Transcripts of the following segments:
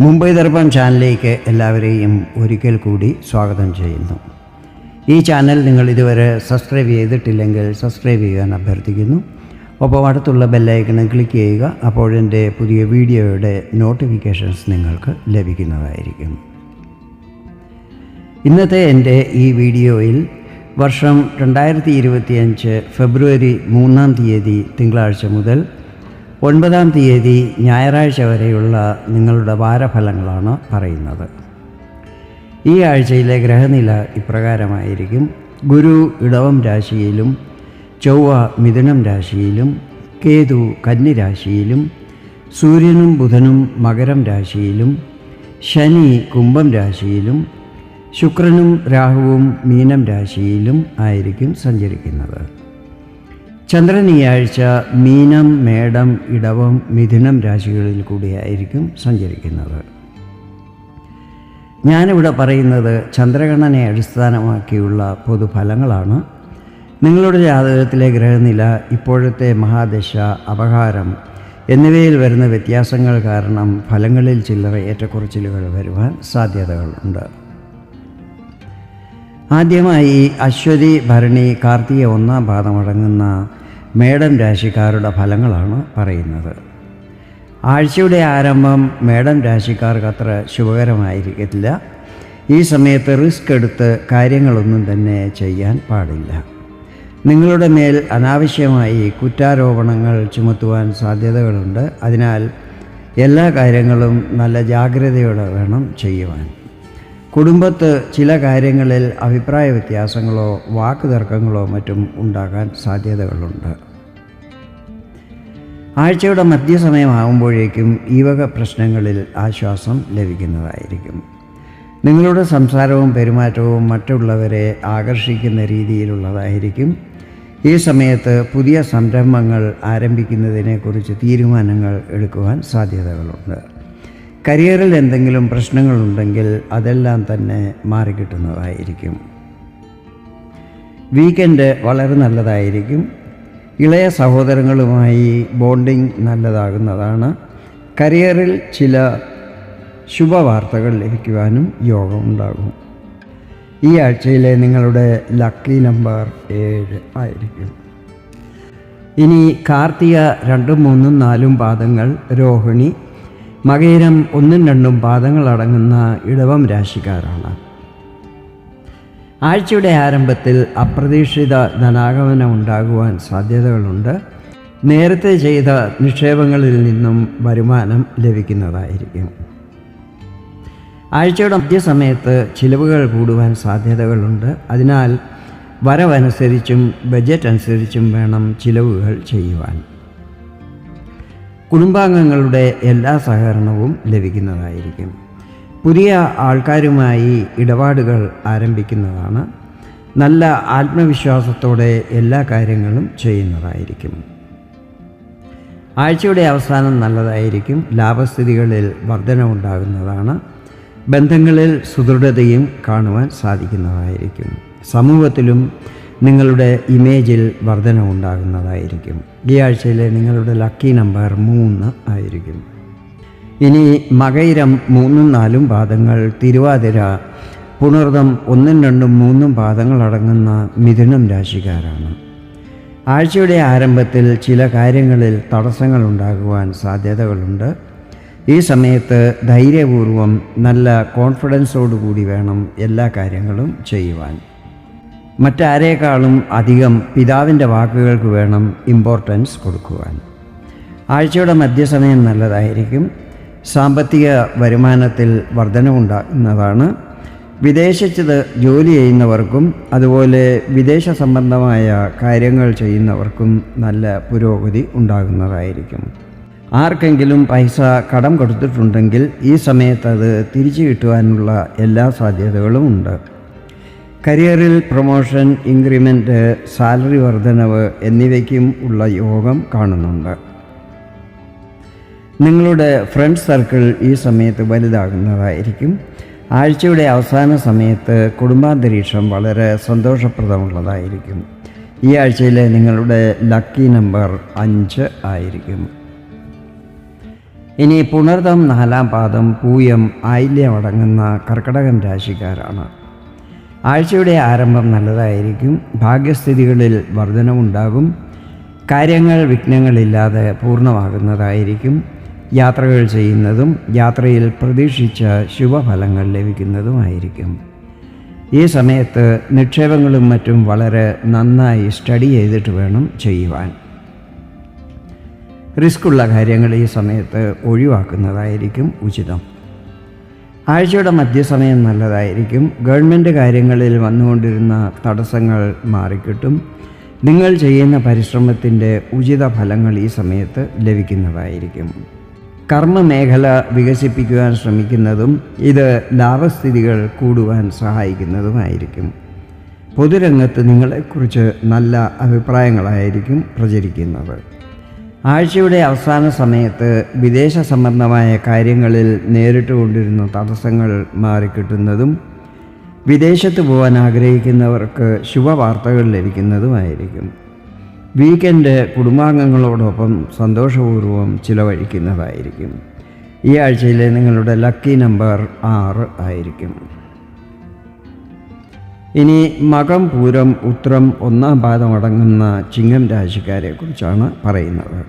മുംബൈ ദർപ്പൺ ചാനലിലേക്ക് എല്ലാവരെയും ഒരിക്കൽ കൂടി സ്വാഗതം ചെയ്യുന്നു. ഈ ചാനൽ നിങ്ങൾ ഇതുവരെ സബ്സ്ക്രൈബ് ചെയ്തിട്ടില്ലെങ്കിൽ സബ്സ്ക്രൈബ് ചെയ്യാൻ അഭ്യർത്ഥിക്കുന്നു. ഒപ്പം അടുത്തുള്ള ബെല്ലൈക്കൺ ക്ലിക്ക് ചെയ്യുക. അപ്പോൾ എൻ്റെ പുതിയ വീഡിയോയുടെ നോട്ടിഫിക്കേഷൻസ് നിങ്ങൾക്ക് ലഭിക്കുന്നതായിരിക്കും. ഇന്നത്തെ എൻ്റെ ഈ വീഡിയോയിൽ വർഷം 2025 ഫെബ്രുവരി 3 തിങ്കളാഴ്ച മുതൽ 9 ഞായറാഴ്ച വരെയുള്ള നിങ്ങളുടെ വാരഫലങ്ങളാണ് പറയുന്നത്. ഈ ആഴ്ചയിലെ ഗ്രഹനില ഇപ്രകാരമായിരിക്കും. ഗുരു ഇടവം രാശിയിലും, ചൊവ്വ മിഥുനം രാശിയിലും, കേതു കന്നി രാശിയിലും, സൂര്യനും ബുധനും മകരം രാശിയിലും, ശനി കുംഭം രാശിയിലും, ശുക്രനും രാഹുവും മീനം രാശിയിലും ആയിരിക്കും സഞ്ചരിക്കുന്നത്. ചന്ദ്രൻ ഈ ആഴ്ച മീനം, മേടം, ഇടവം, മിഥുനം രാശികളിൽ കൂടിയായിരിക്കും സഞ്ചരിക്കുന്നത്. ഞാനിവിടെ പറയുന്നത് ചന്ദ്രഗണനയെ അടിസ്ഥാനമാക്കിയുള്ള പൊതുഫലങ്ങളാണ്. നിങ്ങളുടെ ജാതകത്തിലെ ഗ്രഹനില, ഇപ്പോഴത്തെ മഹാദശ, അപഹാരം എന്നിവയിൽ വരുന്ന വ്യത്യാസങ്ങൾ കാരണം ഫലങ്ങളിൽ ചില്ലറ ഏറ്റക്കുറച്ചിലുകൾ വരുവാൻ സാധ്യതകളുണ്ട്. ആദ്യമായി അശ്വതി, ഭരണി, കാർത്തിക 1 പാദമടങ്ങുന്ന മേടം രാശിക്കാരുടെ ഫലങ്ങളാണ് പറയുന്നത്. ആഴ്ചയുടെ ആരംഭം മേടം രാശിക്കാർക്ക് അത്ര ശുഭകരമായിരിക്കില്ല. ഈ സമയത്ത് റിസ്ക് എടുത്ത് കാര്യങ്ങളൊന്നും തന്നെ ചെയ്യാൻ പാടില്ല. നിങ്ങളുടെ മേൽ അനാവശ്യമായി കുറ്റാരോപണങ്ങൾ ചുമത്തുവാൻ സാധ്യതകളുണ്ട്. അതിനാൽ എല്ലാ കാര്യങ്ങളും നല്ല ജാഗ്രതയോടെ വേണം ചെയ്യുവാൻ. കുടുംബത്ത് ചില കാര്യങ്ങളിൽ അഭിപ്രായ വ്യത്യാസങ്ങളോ വാക്കുതർക്കങ്ങളോ മറ്റും ഉണ്ടാകാൻ സാധ്യതകളുണ്ട്. ആഴ്ചയുടെ മധ്യസമയമാകുമ്പോഴേക്കും ഈ വക പ്രശ്നങ്ങളിൽ ആശ്വാസം ലഭിക്കുന്നതായിരിക്കും. നിങ്ങളുടെ സംസാരവും പെരുമാറ്റവും മറ്റുള്ളവരെ ആകർഷിക്കുന്ന രീതിയിലുള്ളതായിരിക്കും. ഈ സമയത്ത് പുതിയ സംരംഭങ്ങൾ ആരംഭിക്കുന്നതിനെക്കുറിച്ച് തീരുമാനങ്ങൾ എടുക്കുവാൻ സാധ്യതകളുണ്ട്. കരിയറിൽ എന്തെങ്കിലും പ്രശ്നങ്ങളുണ്ടെങ്കിൽ അതെല്ലാം തന്നെ മാറിക്കിട്ടുന്നതായിരിക്കും. വീക്കെൻഡ് വളരെ നല്ലതായിരിക്കും. ഇളയ സഹോദരങ്ങളുമായി ബോണ്ടിങ് നല്ലതാകുന്നതാണ്. കരിയറിൽ ചില ശുഭവാർത്തകൾ ലഭിക്കുവാനും യോഗമുണ്ടാകും. ഈ ആഴ്ചയിലെ നിങ്ങളുടെ ലക്കി നമ്പർ 7 ആയിരിക്കും. ഇനി കാർത്തിക 2, 3, 4 പാദങ്ങൾ, രോഹിണി, മകയിരം 1, 2 പാദങ്ങളടങ്ങുന്ന ഇടവം രാശിക്കാരാണ്. ആഴ്ചയുടെ ആരംഭത്തിൽ അപ്രതീക്ഷിത ധനാഗമനം ഉണ്ടാകുവാൻ സാധ്യതകളുണ്ട്. നേരത്തെ ചെയ്ത നിക്ഷേപങ്ങളിൽ നിന്നും വരുമാനം ലഭിക്കുന്നതായിരിക്കും. ആഴ്ചയുടെ മധ്യസമയത്ത് ചിലവുകൾ കൂടുവാൻ സാധ്യതകളുണ്ട്. അതിനാൽ വരവനുസരിച്ചും ബജറ്റ് അനുസരിച്ചും വേണം ചിലവുകൾ ചെയ്യുവാൻ. കുടുംബാംഗങ്ങളുടെ എല്ലാ സഹകരണവും ലഭിക്കുന്നതായിരിക്കും. പുതിയ ആൾക്കാരുമായി ഇടപാടുകൾ ആരംഭിക്കുന്നതാണ്. നല്ല ആത്മവിശ്വാസത്തോടെ എല്ലാ കാര്യങ്ങളും ചെയ്യുന്നതായിരിക്കും. ആഴ്ചയുടെ അവസാനം നല്ലതായിരിക്കും. ലാഭസ്ഥിതികളിൽ വർധനവുണ്ടാകുന്നതാണ്. ബന്ധങ്ങളിൽ സുദൃഢതയും കാണുവാൻ സാധിക്കുന്നതായിരിക്കും. സമൂഹത്തിലും നിങ്ങളുടെ ഇമേജിൽ വർധനവുണ്ടാകുന്നതായിരിക്കും. ഈ ആഴ്ചയിലെ നിങ്ങളുടെ ലക്കി നമ്പർ 3 ആയിരിക്കും. ഇനി മകയിരം 3, 4 പാദങ്ങൾ, തിരുവാതിര, പുണർദം 1, 2, 3 പാദങ്ങളടങ്ങുന്ന മിഥുനം രാശിക്കാരാണ്. ആഴ്ചയുടെ ആരംഭത്തിൽ ചില കാര്യങ്ങളിൽ തടസ്സങ്ങൾ ഉണ്ടാകുവാൻ സാധ്യതകളുണ്ട്. ഈ സമയത്ത് ധൈര്യപൂർവം നല്ല കോൺഫിഡൻസോടുകൂടി വേണം എല്ലാ കാര്യങ്ങളും ചെയ്യുവാൻ. മറ്റാരേക്കാളും അധികം പിതാവിൻ്റെ വാക്കുകൾക്ക് വേണം ഇമ്പോർട്ടൻസ് കൊടുക്കുവാൻ. ആഴ്ചയുടെ മധ്യസമയം നല്ലതായിരിക്കും. സാമ്പത്തിക വരുമാനത്തിൽ വർധനവുണ്ടാകുന്നതാണ്. വിദേശത്ത് ജോലി ചെയ്യുന്നവർക്കും അതുപോലെ വിദേശ സംബന്ധമായ കാര്യങ്ങൾ ചെയ്യുന്നവർക്കും നല്ല പുരോഗതി ഉണ്ടാകുന്നതായിരിക്കും. ആർക്കെങ്കിലും പൈസ കടം കൊടുത്തിട്ടുണ്ടെങ്കിൽ ഈ സമയത്ത് അത് തിരിച്ചു കിട്ടുവാനുള്ള എല്ലാ സാധ്യതകളും ഉണ്ട്. കരിയറിൽ പ്രൊമോഷൻ, ഇൻക്രിമെൻറ്റ്, സാലറി വർധനവ് എന്നിവയ്ക്കും ഉള്ള യോഗം കാണുന്നുണ്ട്. നിങ്ങളുടെ ഫ്രണ്ട് സർക്കിൾ ഈ സമയത്ത് വലുതാകുന്നതായിരിക്കും. ആഴ്ചയുടെ അവസാന സമയത്ത് കുടുംബാന്തരീക്ഷം വളരെ സന്തോഷപ്രദമുള്ളതായിരിക്കും. ഈ ആഴ്ചയിലെ നിങ്ങളുടെ ലക്കി നമ്പർ 5 ആയിരിക്കും. ഇനി പുണർതം 4-ാം പാദം, പൂയം, ആയില്യം അടങ്ങുന്ന കർക്കടകം രാശിക്കാരാണ്. ആഴ്ചയുടെ ആരംഭം നല്ലതായിരിക്കും. ഭാഗ്യസ്ഥിതികളിൽ വർധനവുണ്ടാകും. കാര്യങ്ങൾ വിഘ്നങ്ങളില്ലാതെ പൂർണ്ണമാകുന്നതായിരിക്കും. യാത്രകൾ ചെയ്യുന്നതും യാത്രയിൽ പ്രതീക്ഷിച്ച ശുഭഫലങ്ങൾ ലഭിക്കുന്നതുമായിരിക്കും. ഈ സമയത്ത് നിക്ഷേപങ്ങളും മറ്റും വളരെ നന്നായി സ്റ്റഡി ചെയ്തിട്ട് വേണം ചെയ്യുവാൻ. റിസ്ക്കുള്ള കാര്യങ്ങൾ ഈ സമയത്ത് ഒഴിവാക്കുന്നതായിരിക്കും ഉചിതം. ആഴ്ചയുടെ മധ്യസമയം നല്ലതായിരിക്കും. ഗവൺമെൻറ് കാര്യങ്ങളിൽ വന്നുകൊണ്ടിരുന്ന തടസ്സങ്ങൾ മാറിക്കിട്ടും. നിങ്ങൾ ചെയ്യുന്ന പരിശ്രമത്തിൻ്റെ ഉചിത ഫലങ്ങൾ ഈ സമയത്ത് ലഭിക്കുന്നതായിരിക്കും. കർമ്മമേഖല വികസിപ്പിക്കുവാൻ ശ്രമിക്കുന്നതും ഇത് ലാഭസ്ഥിതികൾ കൂടുവാൻ സഹായിക്കുന്നതുമായിരിക്കും. പൊതുരംഗത്ത് നിങ്ങളെക്കുറിച്ച് നല്ല അഭിപ്രായങ്ങളായിരിക്കും പ്രചരിക്കുന്നത്. ആഴ്ചയുടെ അവസാന സമയത്ത് വിദേശ സംബന്ധമായ കാര്യങ്ങളിൽ നേരിട്ടുകൊണ്ടിരുന്ന തടസ്സങ്ങൾ മാറിക്കിട്ടുന്നതും വിദേശത്ത് പോകാൻ ആഗ്രഹിക്കുന്നവർക്ക് ശുഭവാർത്തകൾ ലഭിക്കുന്നതുമായിരിക്കും. വീക്കെൻഡ് കുടുംബാംഗങ്ങളോടൊപ്പം സന്തോഷപൂർവ്വം ചിലവഴിക്കുന്നതായിരിക്കും. ഈ ആഴ്ചയിലെ നിങ്ങളുടെ ലക്കി നമ്പർ 6 ആയിരിക്കും. ഇനി മകം, പൂരം, ഉത്രം 1-ാം പാദം അടങ്ങുന്ന ചിങ്ങം രാശിക്കാരെക്കുറിച്ചാണ് പറയുന്നത്.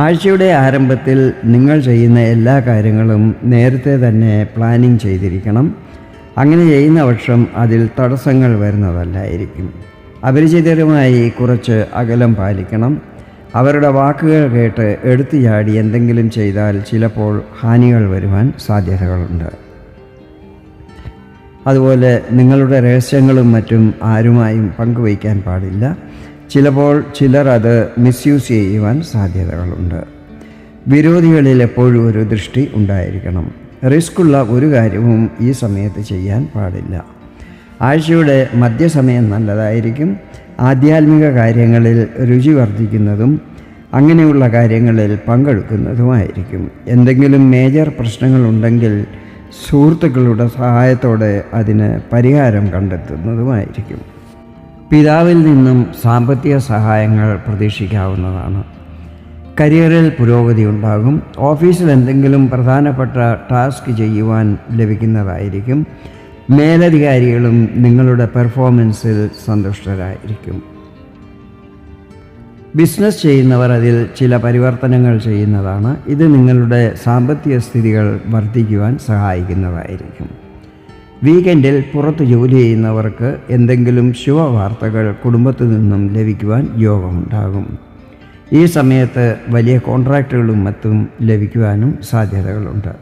ആഴ്ചയുടെ ആരംഭത്തിൽ നിങ്ങൾ ചെയ്യുന്ന എല്ലാ കാര്യങ്ങളും നേരത്തെ തന്നെ പ്ലാനിങ് ചെയ്തിരിക്കണം. അങ്ങനെ ചെയ്യുന്ന പക്ഷം അതിൽ തടസ്സങ്ങൾ വരുന്നതല്ലായിരിക്കും. അപരിചിതരുമായി കുറച്ച് അകലം പാലിക്കണം. അവരുടെ വാക്കുകൾ കേട്ട് എടുത്തു ചാടി എന്തെങ്കിലും ചെയ്താൽ ചിലപ്പോൾ ഹാനികൾ വരുവാൻ സാധ്യതകളുണ്ട്. അതുപോലെ നിങ്ങളുടെ രഹസ്യങ്ങളും മറ്റും ആരുമായും പങ്കുവയ്ക്കാൻ പാടില്ല. ചിലപ്പോൾ ചിലർ അത് മിസ്യൂസ് ചെയ്യുവാൻ സാധ്യതകളുണ്ട്. വിരോധികളിൽ എപ്പോഴും ഒരു ദൃഷ്ടി ഉണ്ടായിരിക്കണം. റിസ്ക്കുള്ള ഒരു കാര്യവും ഈ സമയത്ത് ചെയ്യാൻ പാടില്ല. ആഴ്ചയുടെ മധ്യസമയം നല്ലതായിരിക്കും. ആധ്യാത്മിക കാര്യങ്ങളിൽ രുചി വർദ്ധിക്കുന്നതും അങ്ങനെയുള്ള കാര്യങ്ങളിൽ പങ്കെടുക്കുന്നതുമായിരിക്കും. എന്തെങ്കിലും മേജർ പ്രശ്നങ്ങളുണ്ടെങ്കിൽ സുഹൃത്തുക്കളുടെ സഹായത്തോടെ അതിന് പരിഹാരം കണ്ടെത്തുന്നതുമായിരിക്കും. പിതാവിൽ നിന്നും സാമ്പത്തിക സഹായങ്ങൾ പ്രതീക്ഷിക്കാവുന്നതാണ്. കരിയറിൽ പുരോഗതി ഉണ്ടാകും. ഓഫീസിൽ എന്തെങ്കിലും പ്രധാനപ്പെട്ട ടാസ്ക് ചെയ്യുവാൻ ലഭിക്കുന്നതായിരിക്കും. മേലധികാരികളും നിങ്ങളുടെ പെർഫോമൻസിൽ സന്തുഷ്ടരായിരിക്കും. ബിസിനസ് ചെയ്യുന്നവർ അതിൽ ചില പരിവർത്തനങ്ങൾ ചെയ്യുന്നതാണ്. ഇത് നിങ്ങളുടെ സാമ്പത്തിക സ്ഥിതികൾ വർദ്ധിക്കുവാൻ സഹായിക്കുന്നതായിരിക്കും. വീക്കെൻഡിൽ പുറത്ത് ജോലി ചെയ്യുന്നവർക്ക് എന്തെങ്കിലും ശുഭവാർത്തകൾ കുടുംബത്തിൽ നിന്നും ലഭിക്കുവാൻ യോഗമുണ്ടാകും. ഈ സമയത്ത് വലിയ കോൺട്രാക്റ്റുകളും മറ്റും ലഭിക്കുവാനും സാധ്യതകളുണ്ട്.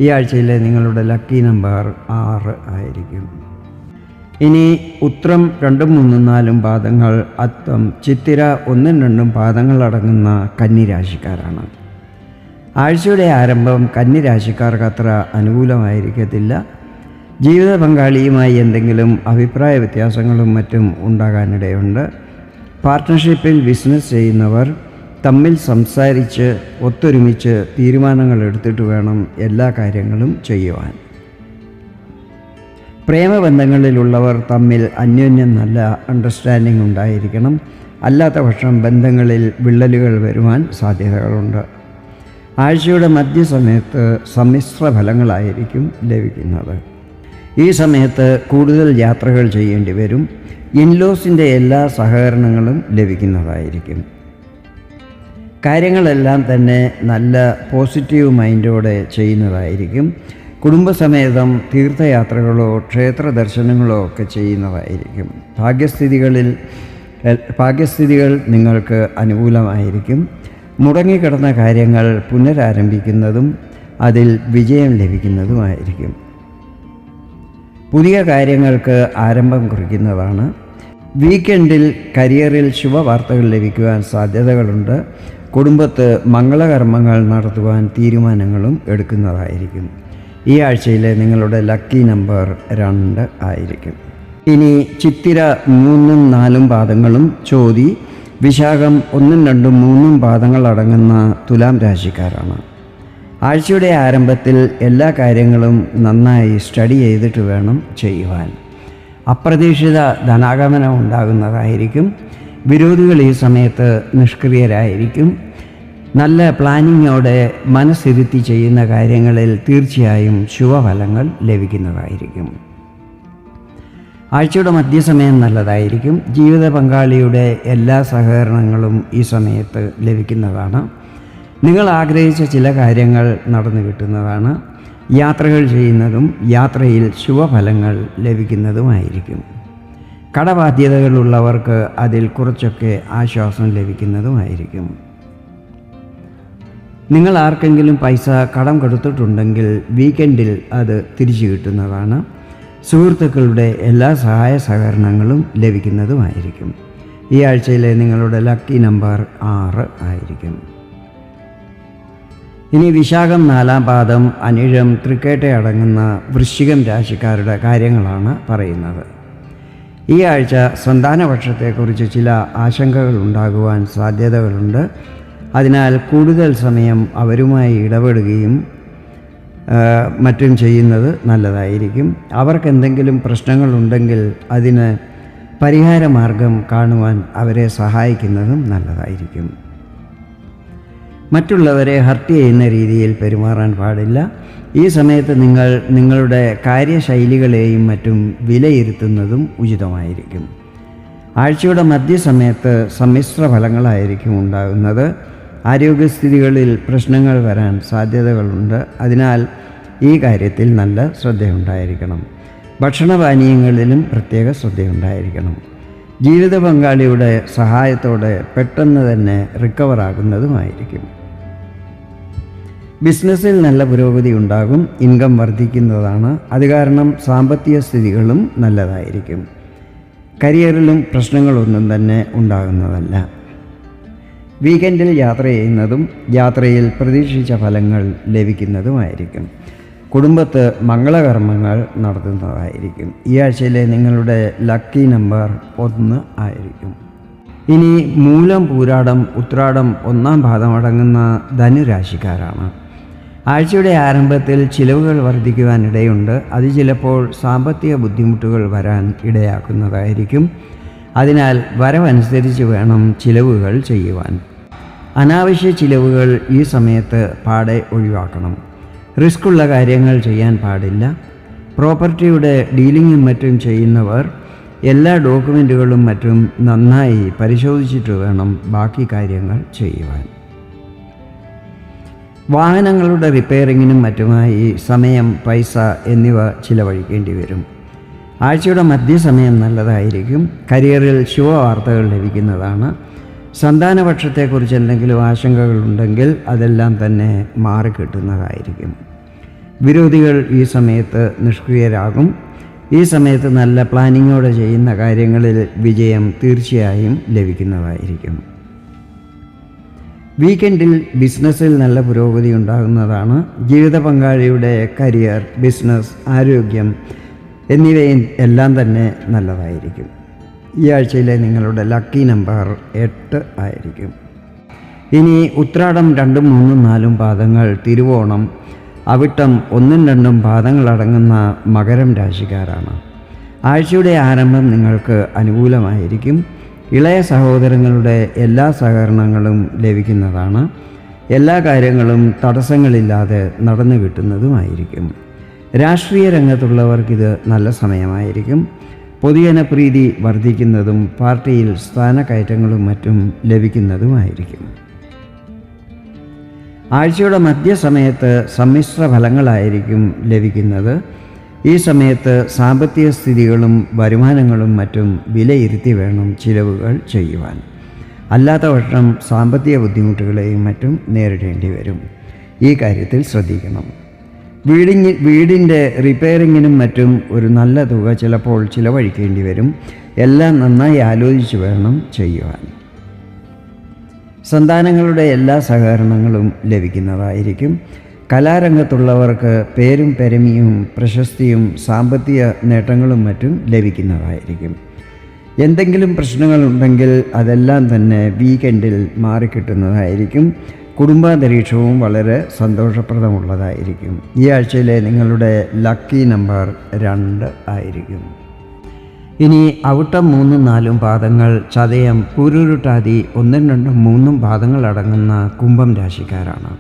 ഈ ആഴ്ചയിലെ നിങ്ങളുടെ ലക്കി നമ്പർ 6 ആയിരിക്കും. ഇനി ഉത്രം 2, 3, 4 പാദങ്ങൾ, അത്തം, ചിത്തിര 1, 2 പാദങ്ങൾ അടങ്ങുന്ന കന്നിരാശിക്കാരാണ്. ആഴ്ചയുടെ ആരംഭം കന്നിരാശിക്കാർക്ക് അത്ര അനുകൂലമായിരിക്കത്തില്ല. ജീവിത പങ്കാളിയുമായി എന്തെങ്കിലും അഭിപ്രായ വ്യത്യാസങ്ങളും മറ്റും ഉണ്ടാകാനിടയുണ്ട്. പാർട്ട്ണർഷിപ്പിൽ ബിസിനസ് ചെയ്യുന്നവർ തമ്മിൽ സംസാരിച്ച് ഒത്തൊരുമിച്ച് തീരുമാനങ്ങൾ എടുത്തിട്ട് വേണം എല്ലാ കാര്യങ്ങളും ചെയ്യുവാൻ. പ്രേമബന്ധങ്ങളിലുള്ളവർ തമ്മിൽ അന്യോന്യം നല്ല അണ്ടർസ്റ്റാൻഡിംഗ് ഉണ്ടായിരിക്കണം. അല്ലാത്ത പക്ഷം ബന്ധങ്ങളിൽ വിള്ളലുകൾ വരുവാൻ സാധ്യതകളുണ്ട്. ആഴ്ചയുടെ മധ്യസമയത്ത് സമ്മിശ്ര ഫലങ്ങളായിരിക്കും ലഭിക്കുന്നത്. ഈ സമയത്ത് കൂടുതൽ യാത്രകൾ ചെയ്യേണ്ടി വരും. ഇൻലോസിൻ്റെ എല്ലാ സഹകരണങ്ങളും ലഭിക്കുന്നതായിരിക്കും. കാര്യങ്ങളെല്ലാം തന്നെ നല്ല പോസിറ്റീവ് മൈൻഡോടെ ചെയ്യുന്നതായിരിക്കും. കുടുംബസമേതം തീർത്ഥയാത്രകളോ ക്ഷേത്ര ദർശനങ്ങളോ ഒക്കെ ചെയ്യുന്നതായിരിക്കും. ഭാഗ്യസ്ഥിതികൾ നിങ്ങൾക്ക് അനുകൂലമായിരിക്കും. മുടങ്ങിക്കിടന്ന കാര്യങ്ങൾ പുനരാരംഭിക്കുന്നതും അതിൽ വിജയം ലഭിക്കുന്നതുമായിരിക്കും. പുതിയ കാര്യങ്ങൾക്ക് ആരംഭം കുറിക്കുന്നതാണ്. വീക്കെൻഡിൽ കരിയറിൽ ശുഭവാർത്തകൾ ലഭിക്കുവാൻ സാധ്യതകളുണ്ട്. കുടുംബത്ത് മംഗളകർമ്മങ്ങൾ നടത്തുവാൻ തീരുമാനങ്ങളും എടുക്കുന്നതായിരിക്കും. ഈ ആഴ്ചയിലെ നിങ്ങളുടെ ലക്കി നമ്പർ 2 ആയിരിക്കും. ഇനി ചിത്തിര 3, 4 പാദങ്ങളും, ചോതി, വിശാഖം 1, 2, 3 പാദങ്ങൾ അടങ്ങുന്ന തുലാം രാശിക്കാരാണ്. ആഴ്ചയുടെ ആരംഭത്തിൽ എല്ലാ കാര്യങ്ങളും നന്നായി സ്റ്റഡി ചെയ്തിട്ട് വേണം ചെയ്യുവാൻ. അപ്രതീക്ഷിത ധനാഗമനം ഉണ്ടാകുന്നതായിരിക്കും. വിരോധികൾ ഈ സമയത്ത് നിഷ്ക്രിയരായിരിക്കും. നല്ല പ്ലാനിങ്ങോടെ മനസ്സിരുത്തി ചെയ്യുന്ന കാര്യങ്ങളിൽ തീർച്ചയായും ശുഭഫലങ്ങൾ ലഭിക്കുന്നതായിരിക്കും. ആഴ്ചയുടെ മധ്യസമയം നല്ലതായിരിക്കും. ജീവിത പങ്കാളിയുടെ എല്ലാ സഹകരണങ്ങളും ഈ സമയത്ത് ലഭിക്കുന്നതാണ്. നിങ്ങൾ ആഗ്രഹിച്ച ചില കാര്യങ്ങൾ നടന്നു കിട്ടുന്നതാണ്. യാത്രകൾ ചെയ്യുന്നതും യാത്രയിൽ ശുഭഫലങ്ങൾ ലഭിക്കുന്നതുമായിരിക്കും. കടബാധ്യതകളുള്ളവർക്ക് അതിൽ കുറച്ചൊക്കെ ആശ്വാസം ലഭിക്കുന്നതുമായിരിക്കും. നിങ്ങൾ ആർക്കെങ്കിലും പൈസ കടം കൊടുത്തിട്ടുണ്ടെങ്കിൽ വീക്കെൻഡിൽ അത് തിരിച്ചു കിട്ടുന്നതാണ്. സുഹൃത്തുക്കളുടെ എല്ലാ സഹായ സഹകരണങ്ങളും ലഭിക്കുന്നതുമായിരിക്കും. ഈ ആഴ്ചയിലെ നിങ്ങളുടെ ലക്കി നമ്പർ 6 ആയിരിക്കും. ഇനി വിശാഖം 4-ാം പാദം, അനിഴം, തൃക്കേട്ട അടങ്ങുന്ന വൃശ്ചികം രാശിക്കാരുടെ കാര്യങ്ങളാണ് പറയുന്നത്. ഈ ആഴ്ച സന്താനപക്ഷത്തെക്കുറിച്ച് ചില ആശങ്കകൾ ഉണ്ടാകുവാൻ സാധ്യതകളുണ്ട്. അതിനാൽ കൂടുതൽ സമയം അവരുമായി ഇടപെടുകയും മറ്റും ചെയ്യുന്നത് നല്ലതായിരിക്കും. അവർക്കെന്തെങ്കിലും പ്രശ്നങ്ങളുണ്ടെങ്കിൽ അതിന് പരിഹാരമാർഗം കാണുവാൻ അവരെ സഹായിക്കുന്നതും നല്ലതായിരിക്കും. മറ്റുള്ളവരെ ഹർട്ട് ചെയ്യുന്ന രീതിയിൽ പെരുമാറാൻ പാടില്ല. ഈ സമയത്ത് നിങ്ങൾ നിങ്ങളുടെ കാര്യശൈലികളെയും മറ്റും വിലയിരുത്തുന്നതും ഉചിതമായിരിക്കും. ആഴ്ചയുടെ മധ്യസമയത്ത് സമ്മിശ്ര ഫലങ്ങളായിരിക്കും ഉണ്ടാകുന്നത്. ആരോഗ്യസ്ഥിതികളിൽ പ്രശ്നങ്ങൾ വരാൻ സാധ്യതകളുണ്ട്. അതിനാൽ ഈ കാര്യത്തിൽ നല്ല ശ്രദ്ധയുണ്ടായിരിക്കണം. ഭക്ഷണപാനീയങ്ങളിലും പ്രത്യേക ശ്രദ്ധയുണ്ടായിരിക്കണം. ജീവിത പങ്കാളിയുടെ സഹായത്തോടെ പെട്ടെന്ന് തന്നെ റിക്കവറാകുന്നതുമായിരിക്കും. ബിസിനസ്സിൽ നല്ല പുരോഗതി ഉണ്ടാകും. ഇൻകം വർദ്ധിക്കുന്നതാണ്. അത് കാരണം സാമ്പത്തിക സ്ഥിതികളും നല്ലതായിരിക്കും. കരിയറിലും പ്രശ്നങ്ങളൊന്നും തന്നെ ഉണ്ടാകുന്നതല്ല. വീക്കെൻഡിൽ യാത്ര ചെയ്യുന്നതും യാത്രയിൽ പ്രതീക്ഷിച്ച ഫലങ്ങൾ ലഭിക്കുന്നതുമായിരിക്കും. കുടുംബത്ത് മംഗളകർമ്മങ്ങൾ നടത്തുന്നതായിരിക്കും. ഈ ആഴ്ചയിലെ നിങ്ങളുടെ ലക്കി നമ്പർ 1 ആയിരിക്കും. ഇനി മൂലം, പൂരാടം, ഉത്രാടം 1-ാം പാദമടങ്ങുന്ന ധനുരാശിക്കാരാണ്. ആഴ്ചയുടെ ആരംഭത്തിൽ ചിലവുകൾ വർദ്ധിക്കുവാനിടയുണ്ട്. അത് ചിലപ്പോൾ സാമ്പത്തിക ബുദ്ധിമുട്ടുകൾ വരാൻ ഇടയാക്കുന്നതായിരിക്കും. അതിനാൽ വരവനുസരിച്ച് വേണം ചിലവുകൾ ചെയ്യുവാൻ. അനാവശ്യ ചിലവുകൾ ഈ സമയത്ത് പാടെ ഒഴിവാക്കണം. റിസ്ക്കുള്ള കാര്യങ്ങൾ ചെയ്യാൻ പാടില്ല. പ്രോപ്പർട്ടിയുടെ ഡീലിങ്ങും മറ്റും ചെയ്യുന്നവർ എല്ലാ ഡോക്യുമെൻറ്റുകളും മറ്റും നന്നായി പരിശോധിച്ചിട്ട് വേണം ബാക്കി കാര്യങ്ങൾ ചെയ്യുവാൻ. വാഹനങ്ങളുടെ റിപ്പയറിങ്ങിനും മറ്റുമായി സമയം, പൈസ എന്നിവ ചിലവഴിക്കേണ്ടി വരും. ആഴ്ചയുടെ മധ്യസമയം നല്ലതായിരിക്കും. കരിയറിൽ ശുഭവാർത്തകൾ ലഭിക്കുന്നതാണ്. സന്താനപക്ഷത്തെക്കുറിച്ച് എന്തെങ്കിലും ആശങ്കകളുണ്ടെങ്കിൽ അതെല്ലാം തന്നെ മാറിക്കിട്ടുന്നതായിരിക്കും. വിരോധികൾ ഈ സമയത്ത് നിഷ്ക്രിയരാകും. ഈ സമയത്ത് നല്ല പ്ലാനിങ്ങോടെ ചെയ്യുന്ന കാര്യങ്ങളിൽ വിജയം തീർച്ചയായും ലഭിക്കുന്നതായിരിക്കും. വീക്കെൻഡിൽ ബിസിനസ്സിൽ നല്ല പുരോഗതി ഉണ്ടാകുന്നതാണ്. ജീവിത പങ്കാളിയുടെ കരിയർ, ബിസിനസ്, ആരോഗ്യം എന്നിവയും എല്ലാം തന്നെ നല്ലതായിരിക്കും. ഈ ആഴ്ചയിലെ നിങ്ങളുടെ ലക്കി നമ്പർ 8 ആയിരിക്കും. ഇനി ഉത്രാടം 2, 3, 4 പാദങ്ങൾ, തിരുവോണം, അവിട്ടം 1, 2 പാദങ്ങളടങ്ങുന്ന മകരം രാശിക്കാരാണ്. ആഴ്ചയുടെ ആരംഭം നിങ്ങൾക്ക് അനുകൂലമായിരിക്കും. ഇളയ സഹോദരങ്ങളുടെ എല്ലാ സഹകരണങ്ങളും ലഭിക്കുന്നതാണ്. എല്ലാ കാര്യങ്ങളും തടസ്സങ്ങളില്ലാതെ നടന്നു കിട്ടുന്നതുമായിരിക്കും. രാഷ്ട്രീയ രംഗത്തുള്ളവർക്കിത് നല്ല സമയമായിരിക്കും. പൊതുജനപ്രീതി വർദ്ധിക്കുന്നതും പാർട്ടിയിൽ സ്ഥാനക്കയറ്റങ്ങളും മറ്റും ലഭിക്കുന്നതുമായിരിക്കും. ആഴ്ചയുടെ മധ്യസമയത്ത് സമ്മിശ്ര ഫലങ്ങളായിരിക്കും ലഭിക്കുന്നത്. ഈ സമയത്ത് സാമ്പത്തിക സ്ഥിതികളും വരുമാനങ്ങളും മറ്റും വിലയിരുത്തി വേണം ചിലവുകൾ ചെയ്യുവാൻ. അല്ലാത്തപക്ഷം സാമ്പത്തിക ബുദ്ധിമുട്ടുകളെയും മറ്റും നേരിടേണ്ടി വരും. ഈ കാര്യത്തിൽ ശ്രദ്ധിക്കണം. വീടിൻ്റെ റിപ്പയറിങ്ങിനും മറ്റും ഒരു നല്ല തുക ചിലപ്പോൾ ചിലവഴിക്കേണ്ടി വരും. എല്ലാം നന്നായി ആലോചിച്ച് വേണം ചെയ്യുവാൻ. സന്താനങ്ങളുടെ എല്ലാ സഹകരണങ്ങളും ലഭിക്കുന്നതായിരിക്കും. കലാരംഗത്തുള്ളവർക്ക് പേരും പെരുമയും പ്രശസ്തിയും സാമ്പത്തിക നേട്ടങ്ങളും മറ്റും ലഭിക്കുന്നതായിരിക്കും. എന്തെങ്കിലും പ്രശ്നങ്ങളുണ്ടെങ്കിൽ അതെല്ലാം തന്നെ വീക്കെൻഡിൽ മാറിക്കിട്ടുന്നതായിരിക്കും. കുടുംബാന്തരീക്ഷവും വളരെ സന്തോഷപ്രദമുള്ളതായിരിക്കും. ഈ ആഴ്ചയിലെ നിങ്ങളുടെ ലക്കി നമ്പർ 2 ആയിരിക്കും. ഇനി അവിട്ടം 3, 4 പാദങ്ങൾ, ചതയം, പൂരുരുട്ടാതി 1, 2, 3 പാദങ്ങൾ അടങ്ങുന്ന കുംഭം രാശിക്കാരാണ്.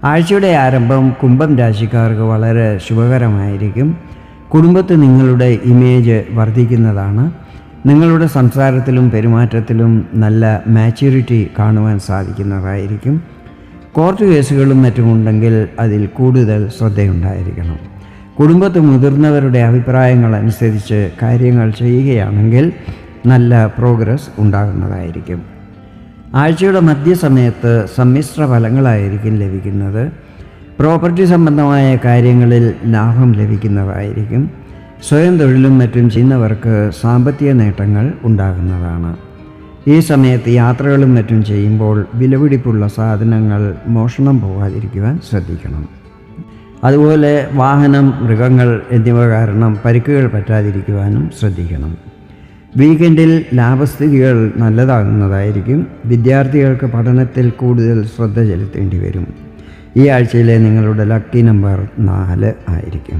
ആഴ്ചയുടെ ആരംഭം കുംഭം രാശിക്കാർക്ക് വളരെ ശുഭകരമായിരിക്കും. കുടുംബത്തിൽ നിങ്ങളുടെ ഇമേജ് വർദ്ധിക്കുന്നതാണ്. നിങ്ങളുടെ സംസാരത്തിലും പെരുമാറ്റത്തിലും നല്ല മാച്യൂരിറ്റി കാണുവാൻ സാധിക്കുന്നതായിരിക്കും. കോർട്ട് കേസുകളും മറ്റുമുണ്ടെങ്കിൽ അതിൽ കൂടുതൽ ശ്രദ്ധയുണ്ടായിരിക്കണം. കുടുംബത്തിൽ മുതിർന്നവരുടെ അഭിപ്രായങ്ങൾ അനുസരിച്ച് കാര്യങ്ങൾ ചെയ്യുകയാണെങ്കിൽ നല്ല പ്രോഗ്രസ് ഉണ്ടാകുന്നതായിരിക്കും. ആഴ്ചയുടെ മധ്യസമയത്ത് സമ്മിശ്ര ഫലങ്ങളായിരിക്കും ലഭിക്കുന്നത്. പ്രോപ്പർട്ടി സംബന്ധമായ കാര്യങ്ങളിൽ ലാഭം ലഭിക്കുന്നതായിരിക്കും. സ്വയം തൊഴിലും മറ്റും ചെയ്യുന്നവർക്ക് സാമ്പത്തിക നേട്ടങ്ങൾ ഉണ്ടാകുന്നതാണ്. ഈ സമയത്ത് യാത്രകളും മറ്റും ചെയ്യുമ്പോൾ വിലപിടിപ്പുള്ള സാധനങ്ങൾ മോഷണം പോകാതിരിക്കുവാൻ ശ്രദ്ധിക്കണം. അതുപോലെ വാഹനം, മൃഗങ്ങൾ എന്നിവ കാരണം പരിക്കുകൾ പറ്റാതിരിക്കുവാനും ശ്രദ്ധിക്കണം. വീക്കെൻഡിൽ ലാഭസ്ഥിതികൾ നല്ലതാകുന്നതായിരിക്കും. വിദ്യാർത്ഥികൾക്ക് പഠനത്തിൽ കൂടുതൽ ശ്രദ്ധ ചെലുത്തേണ്ടി വരും. ഈ ആഴ്ചയിലെ നിങ്ങളുടെ ലക്കി നമ്പർ 4 ആയിരിക്കും.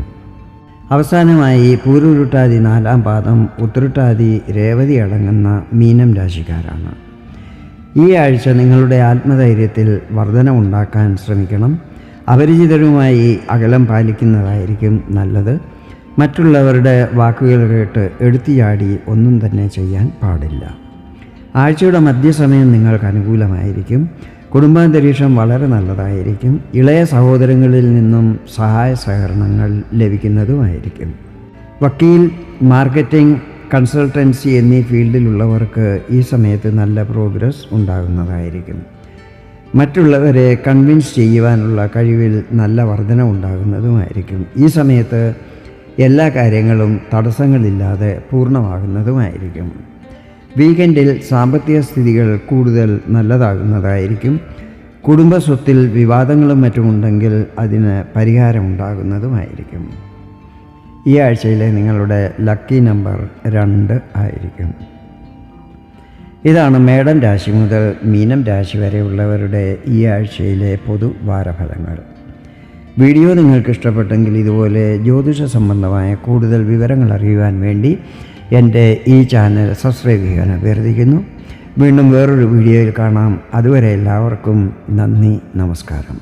അവസാനമായി പൂരുരുട്ടാതി 4-ാം പാദം, ഉത്രട്ടാതി, രേവതി അടങ്ങുന്ന മീനം രാശിക്കാരാണ്. ഈ ആഴ്ച നിങ്ങളുടെ ആത്മധൈര്യത്തിൽ വർധനവുണ്ടാക്കാൻ ശ്രമിക്കണം. അപരിചിതരുമായി അകലം പാലിക്കുന്നതായിരിക്കും നല്ലത്. മറ്റുള്ളവരുടെ വാക്കുകൾ കേട്ട് എടുത്തിയാടി ഒന്നും തന്നെ ചെയ്യാൻ പാടില്ല. ആഴ്ചയുടെ മധ്യസമയം നിങ്ങൾക്ക് അനുകൂലമായിരിക്കും. കുടുംബാന്തരീക്ഷം വളരെ നല്ലതായിരിക്കും. ഇളയ സഹോദരങ്ങളിൽ നിന്നും സഹായ സഹകരണങ്ങൾ ലഭിക്കുന്നതുമായിരിക്കും. വക്കീൽ, മാർക്കറ്റിംഗ്, കൺസൾട്ടൻസി എന്നീ ഫീൽഡിലുള്ളവർക്ക് ഈ സമയത്ത് നല്ല പ്രോഗ്രസ് ഉണ്ടാകുന്നതായിരിക്കും. മറ്റുള്ളവരെ കൺവിൻസ് ചെയ്യുവാനുള്ള കഴിവിൽ നല്ല വർധന ഉണ്ടാകുന്നതുമായിരിക്കും. ഈ സമയത്ത് എല്ലാ കാര്യങ്ങളും തടസ്സങ്ങളില്ലാതെ പൂർണ്ണമാകുന്നതുമായിരിക്കും. വീക്കെൻഡിൽ സാമ്പത്തിക സ്ഥിതികൾ കൂടുതൽ നല്ലതാകുന്നതായിരിക്കും. കുടുംബസ്വത്തിൽ വിവാദങ്ങളും മറ്റുമുണ്ടെങ്കിൽ അതിന് പരിഹാരമുണ്ടാകുന്നതുമായിരിക്കും. ഈ ആഴ്ചയിലെ നിങ്ങളുടെ ലക്കി നമ്പർ 2 ആയിരിക്കും. ഇതാണ് മേടം രാശി മുതൽ മീനം രാശി വരെയുള്ളവരുടെ ഈ ആഴ്ചയിലെ പൊതുവാരഫലങ്ങൾ. വീഡിയോ നിങ്ങൾക്ക് ഇഷ്ടപ്പെട്ടെങ്കിൽ ഇതുപോലെ ജ്യോതിഷ സംബന്ധമായ കൂടുതൽ വിവരങ്ങൾ അറിയുവാൻ വേണ്ടി എൻ്റെ ഈ ചാനൽ സബ്സ്ക്രൈബ് ചെയ്യാൻ അഭ്യർത്ഥിക്കുന്നു. വീണ്ടും വേറൊരു വീഡിയോയിൽ കാണാം. അതുവരെ എല്ലാവർക്കും നന്ദി, നമസ്കാരം.